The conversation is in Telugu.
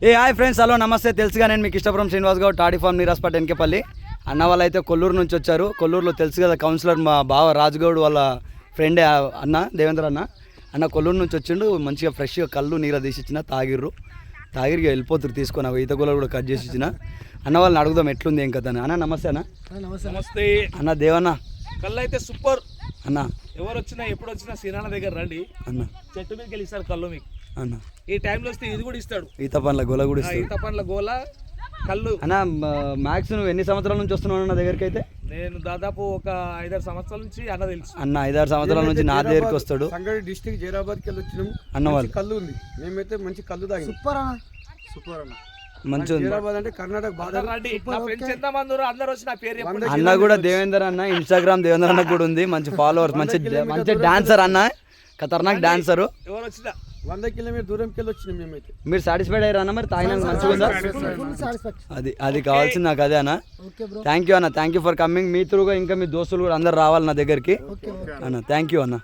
హాయ్ ఫ్రెండ్స్, హలో నమస్తే. తెలుసుగా నేను మీకు ఇష్టపురం శ్రీనివాస్ గౌడ్, టాడీ ఫార్మ్ నీరాస్పేట ఎన్కేపల్లి. అన్న వాళ్ళు అయితే కొల్లూరు నుంచి వచ్చారు. కొల్లూరులో తెలుసు కదా, కౌన్సిలర్ మా బావ రాజుగౌడ్ వాళ్ళ ఫ్రెండే అన్న దేవేంద్ర అన్న కొల్లూరు నుంచి వచ్చిండు. మంచిగా ఫ్రెష్గా కళ్ళు నీర తీసిచ్చిన తాగిరిగా వెళ్ళిపోతురు తీసుకొని ఈత గోళలు కూడా కట్ చేసి ఇచ్చిన. అన్న వాళ్ళని అడుగుదాం ఎట్లుంది ఏం కదా అన్న. నమస్తే అన్న. నమస్తే అన్న. దేవన్న కళ్ళు అయితే సూపర్ అన్న. ఎవరు వచ్చినా ఎప్పుడు వచ్చినా శ్రీనాన్న దగ్గర రండి అన్న. చెట్టు మీదకి వెళ్ళి ఇస్తారు కళ్ళు మీకు అన్న. ఈ టైంలో వస్తే ఇది కూడా ఇస్తాడు, ఈత పండ్ల గోల కూడా ఇస్తాడు. ఈత పండ్ల గోల కళ్ళు అన్న. మ్యాక్స్ నువ్వు ఎన్ని సంవత్సరాల నుంచి వస్తున్నావు అన్న దగ్గరికి? అయితే నేను దాదాపు ఒక 5-6 సంవత్సరాల నుంచి అన్న తెలుసు. అన్న 5-6 సంవత్సరాల నుంచి నా దగ్గరికి వస్తాడు. సంగారెడ్డి డిస్ట్రిక్ట్ జైరాబాద్కి వెళ్ళి వచ్చినాం. అన్న వాళ్ళు కళ్ళు ఉంది, మేమైతే మంచి కళ్ళు తాగి సూపర్ అన్న. మంచి జైరాబాద్ అంటే కర్ణాటక బాధ. అందరూ వచ్చి నా పేరు చెప్పండి. అన్న కూడా దేవేందర్ అన్న, ఇన్స్టాగ్రామ్ దేవేందర్ అన్న కూడా ఉంది. మంచి ఫాలోవర్స్, మంచి డాన్సర్ అన్న, ఖతర్నాక్ డాన్సర్. ఎవరు వచ్చినా 100 కిలోమీటర్ దూరంకి వెళ్ళి వచ్చినాం మేమైతే. మీరు సాటిస్ఫైడ్ అయ్యారా అన్న? మరి తాగినా మంచిగా ఉందా? అది కావాల్సింది నాకు అదే అన్న. థ్యాంక్ యూ అన్న, థ్యాంక్ యూ ఫర్ కమింగ్. మీ త్రూగా ఇంకా మీ దోస్తులు కూడా అందరు రావాలి నా దగ్గరికి అన్న. థ్యాంక్ యూ అన్న.